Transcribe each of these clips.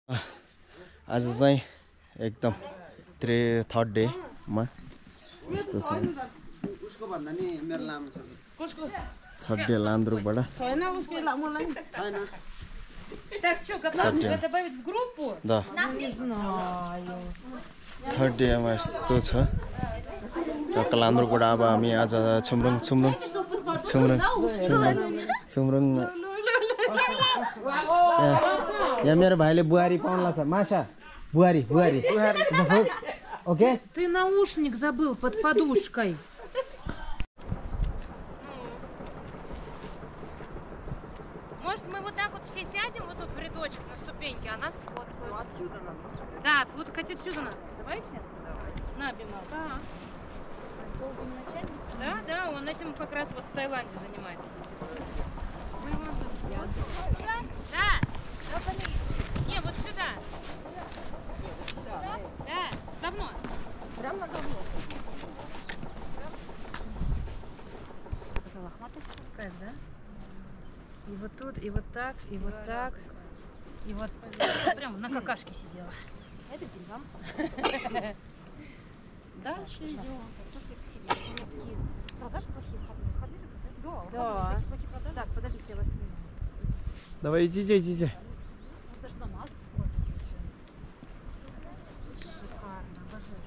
आज चाहिँ एकदम थर्ड डे मा यस्तो छ उसको भन्दा नि मेरो लामो छ कसको थर्ड डे लान्द्रुकबाट छैन उसको लामो लाइन छैन Так что, как надо добавить в группу? Да. Не знаю. थर्ड डेमा यस्तो छ टक्क लान्द्रुकबाट अब हामी आज छुमरुङ यहाँ मेरो भाइले बुहारी पाउनला छ माछा बुहारी ओके Ты наушник забыл под подушкой. Может, мы вот так вот все сядем вот тут в рядочек на ступеньке, а нас сфоткают. Отсюда надо. Да, фоткать отсюда надо. Давайте. На, Бимал. Да. Да, он этим как раз вот в Таиланде занимается. Да. Не, вот сюда. Да, говно. Прям на говно. Такая лохматость какая-то, да? И вот тут, и вот так, и вот так. И вот прям на какашке сидела. Это к деньгам. Дальше идем. То, что сидели. Продажи плохие входные. Входные же продажи? Да. Плохие продажи. Так, подождите, я вас сниму. давай идите Это же намаз. Шикарно, обожаю.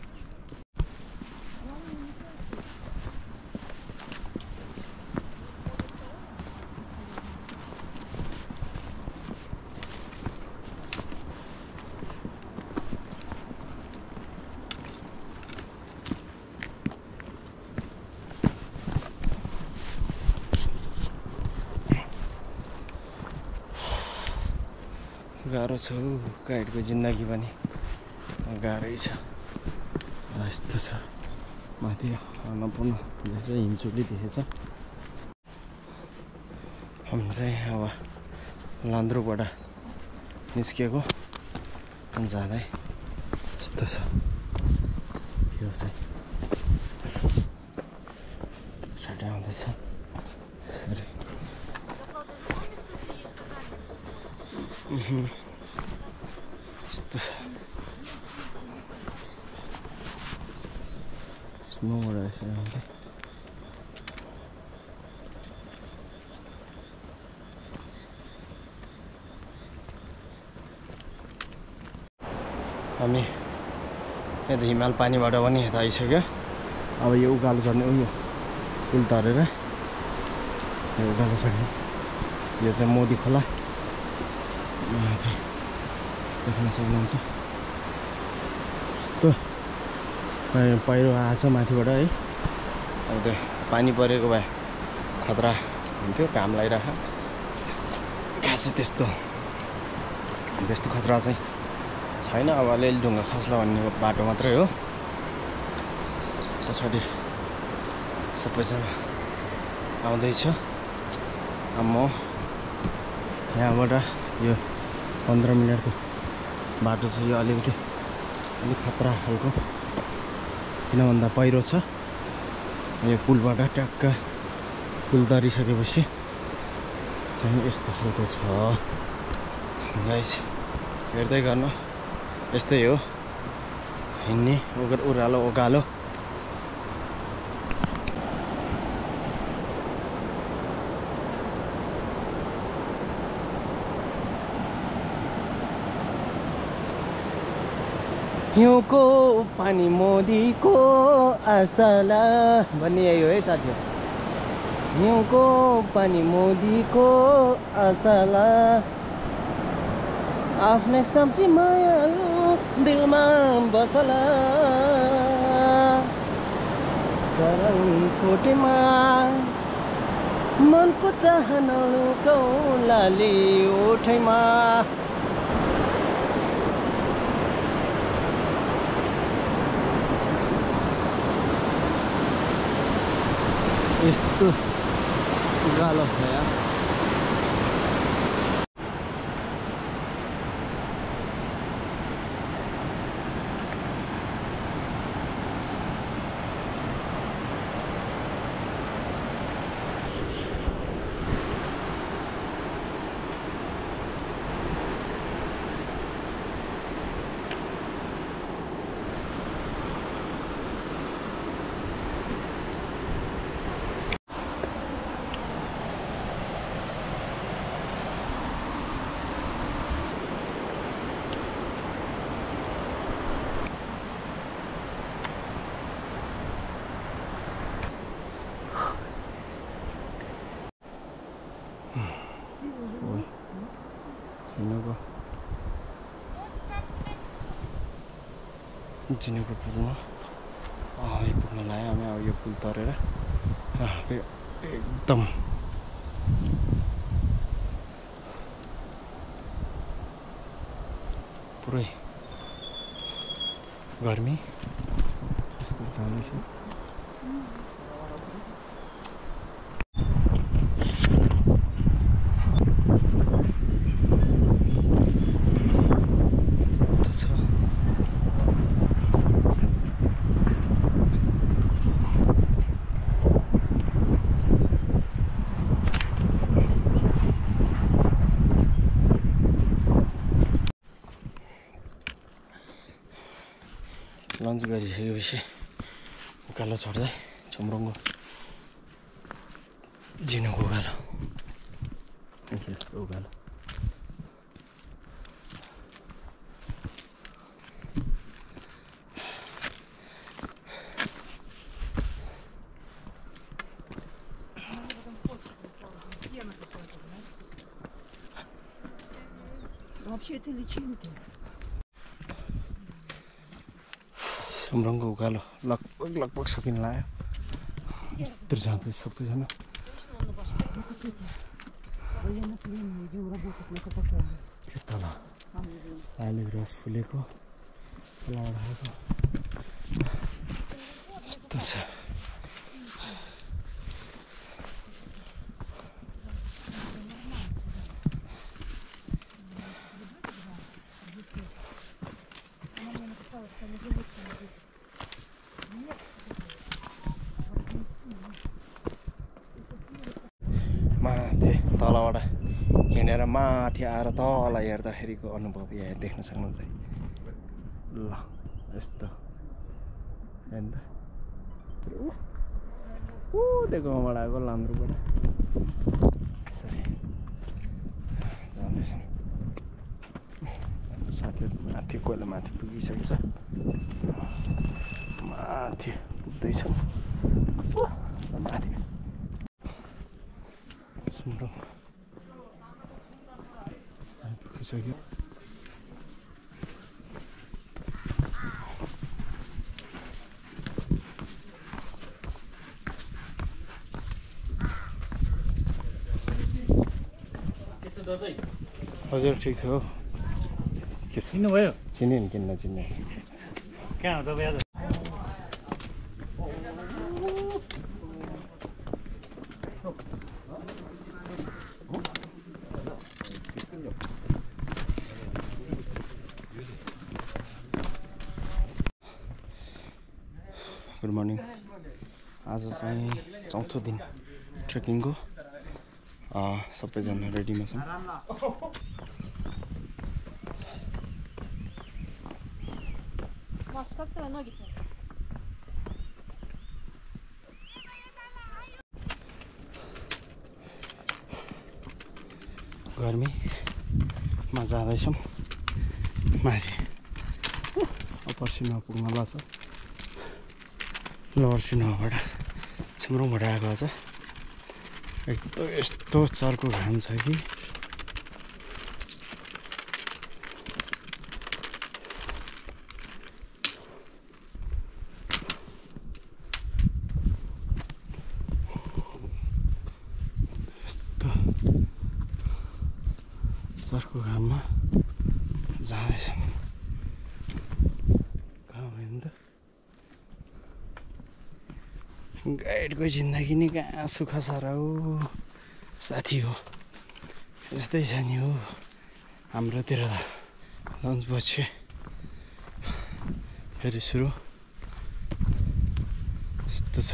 गाह्रो छ गाइडको जिन्दगी पनि गाह्रै छ यस्तो छ माथि अन्नपूर्ण यो चाहिँ हिमचुली देखेछ हामी चाहिँ अब लान्द्रुकबाट निस्किएको जाँदै यस्तो छ यो चाहिँ साइड आउँदैछ यस्तो छ स्नोबाट यसरी आउँदै हामी यता हिमाल पानीबाट पनि यता आइसक्यो अब यो उकालो चढ्ने उयो पुल तरेर यो उकालो चढ्ने यो चाहिँ मोदी खोला माथि देख्न सक्नुहुन्छ यस्तो पहिरो आएछ माथिबाट है अब त्यो पानी परेको भए खतरा हुन्थ्यो घाम लागिरहेको खासै त्यस्तो खतरा चाहिँ छैन अब अलिअलि ढुङ्गा खस्ला भन्ने बाटो मात्रै हो पछाडि सबैजना आउँदैछ अब म यहाँबाट यो 15 मिनटको बाटो छ यो अलिक खतरा खालको किन भन्दा पहिरो छ यो पुलबाट ट्याक्क पुल तरिसकेपछि चाहिँ यस्तो खालको छ गाइस हेर्दै गर्नु यस्तै हो हिँड्ने उकालो हिउँको पानी मोदीको आशाला भन्ने यही हो है साथी हिउँको पानी मोदीको आशाला आफ्नै सब्जी मायालु दिलमा बसला सरल कोटेमा मनको चाहना लुकाउलाले ओठैमा यस्तो गाह्रो छ यार जिनेको पुलमा यो पुलमा लाग्यो हामी अब यो पुल तरेर एकदम पुरै गर्मी यस्तो जाँदैछ लन्च गरिसकेपछि उकालो चढ्दै चम्रङ्गो जिनुको उकालो यस्तो उकालो Вообще это личинки. चम्रङ्गो उकालो लगभग सकिन लाग्यो यत्रो जाँदै सबैजना Военнопленные, идем работать на КПК. तल आलु रस फुलेको लडाएको यस्तो छ माथि तलबाट हिँडेर माथि आएर तल हेर्दाखेरिको अनुभव यहाँ देख्न सक्नुहुन्छ ल यस्तो हेर्नु देखो वहाँ आएको लान्द्रोबाट जाँदैछौँ साथीहरू माथि कोहीले माथि पुगिसकेछ माथि पुग्दैछौँ माथि सुम्रङ पुगिसक्यो हजुर ठिक छ हो के चिन्नुभयो चिन्यो नि किन नचिन्ने कहाँ हो तपाईँ आज गुड मर्निङ आज चाहिँ चौथो दिन ट्रेकिङको सबैजना रेडीमा छौँ गर्मीमा जाँदैछौँ माथि अप्पर सिनेमा पुग्न लाग्छ लोवर सिनेमाबाट चम्रङबाट आएको छ एकदम यस्तो चर्को घाम छ कि यस्तो चर्को घाममा जाँदैछौँ कहाँ भयो नि त गाइडको जिन्दगी नै कहाँ सुख छ र हो साथी हो यस्तै छ नि हो हाम्रोतिर लन्च पछि फेरि सुरु यस्तो छ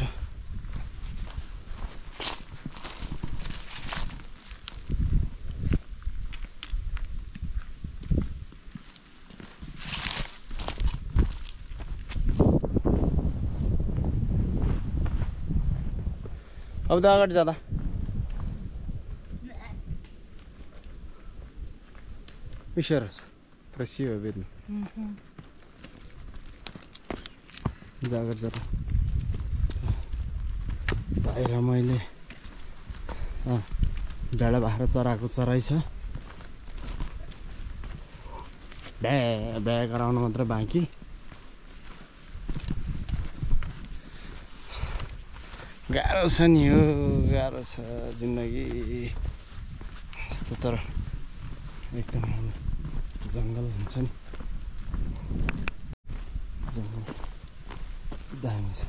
अब त अगाडि जाँदा Еще раз. Красиво видно. जागर बाहिर मैले भेडा बाख्रा चराको चराइ छ भ्या भ्या गराउनु मात्र बाँकी गाह्रो छ नि हो गाह्रो छ जिन्दगी यस्तो तर एकदम जङ्गल हुन्छ नि जङ्गल दामी छ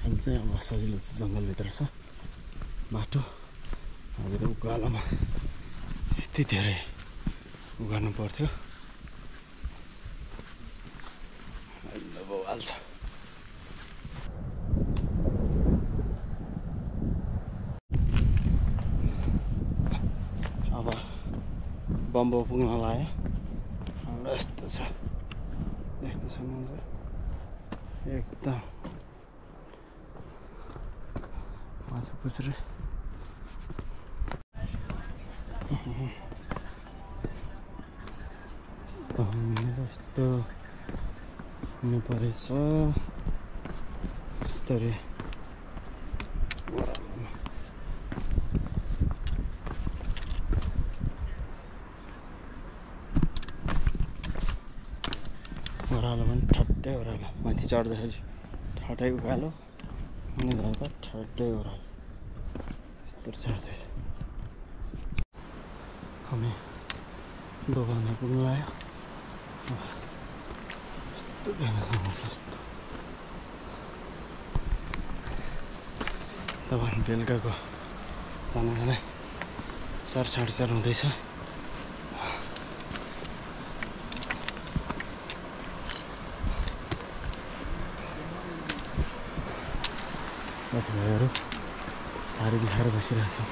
अहिले चाहिँ अब सजिलो छ जङ्गलभित्र छ बाटो अब त उकालोमा यति धेरै उगार्नु पर्थ्यो अहिले बवाल छ अब बम्बो पुग्न लाग्यो हाम्रो यस्तो छ देख्न सक्नुहुन्छ एकदम मासु पुसेर यस्तो हुनु परेछ यस्तो रे ओह्रालो पनि ठट्टै ओह्रालो माथि चढ्दाखेरि ठट्टै उकालो अनि झर्दा ठट्टै ओह्रालो यस्तो चढ्दैछ हामी दोकानमा पुग्नु लाग्यो यस्तो देख्न सक्नुहुन्छ यस्तो तपाईँ बेलुकाको जाँदा 4 साढे 4 हुँदैछ साथीभाइहरू भारी बिखाएर बसिरहेछन्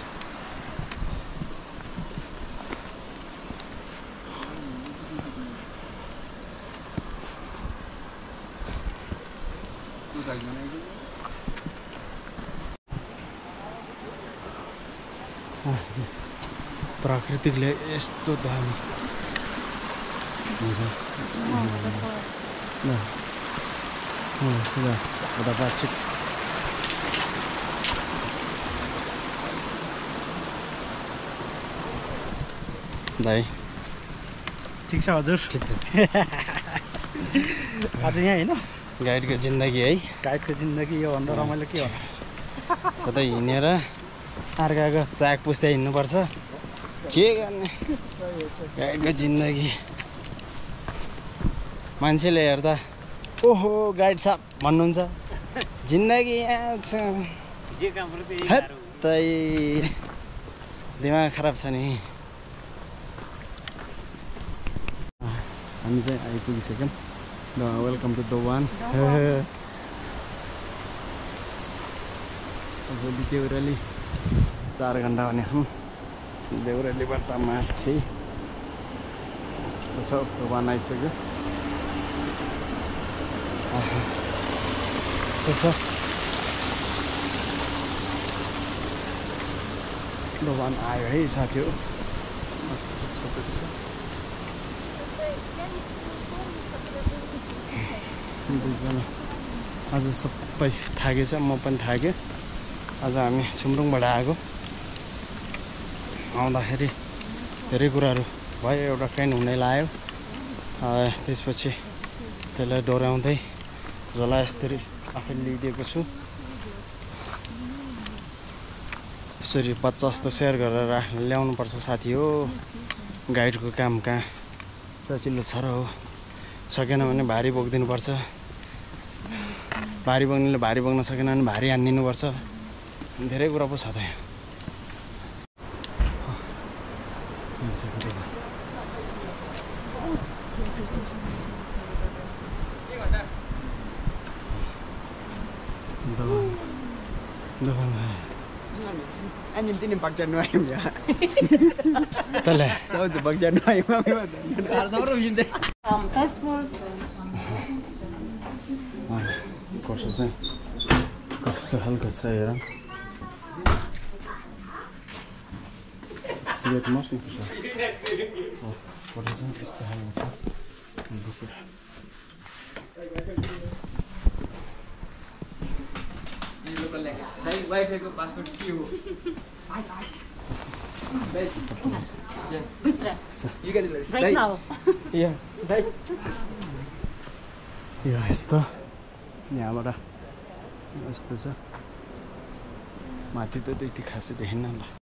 प्राकृतिकले यस्तो दामी हुन्छ उता पाछी दाइ ठिक छ हजुर ठिक छ आज यहाँ होइन गाइडको जिन्दगी है गाइडको जिन्दगी योभन्दा रमाइलो के हो सधैँ हिँडेर अर्काको चाक पुस्दै हिँड्नुपर्छ के गर्ने गाइडको जिन्दगी मान्छेले हेर्दा ओहो गाइड साहब भन्नुहुन्छ जिन्दगी यहाँ छ हेत्तै दिमाग खराब छ नि हामी चाहिँ आइपुगिसक्यौँ वेलकम टु दोवान भोलि देउराली 4 घन्टा भने देउरालीबाट माथि यसो दोवान आइसक्यो यस्तो छ दोवान आयो है साथीहरू दुईजना आज सबै थाकेछ म पनि थाकेँ आज हामी छुम्रुङबाट आएको आउँदाखेरि धेरै कुराहरू भयो एउटा ट्रेन हुँदै लाग्यो त्यसपछि त्यसलाई डोर्याउँदै झोला यसरी आफैले लिइदिएको छु यसरी 50 जस्तो सेयर गरेर ल्याउनुपर्छ साथी हो गाइडको काम कहाँ सजिलो छ र हो सकेन भने भारी बोकिदिनुपर्छ भारी बोक्नेले भारी बोक्न सकेन भने भारी हानिदिनुपर्छ धेरै कुरा पो छ त यहाँ Anh tin em bạc chân ngoài em vậy? Tale. Sao giờ bạc chân ngoài mà mấy bạn? Đâu rồi nhìn đây. Passport. Koşu चाहिँ कस्तो खालको छ हेर सिगरेट मस्नु पर्छ फोटो चाहिँ यस्तो खालको छ वाइफाई को पासवर्ड के हो? Быстро. You can do this. Right now. Yeah. यो यस्तो यहाँबाट यस्तो छ माथि त त्यति खासै देखिन्न ल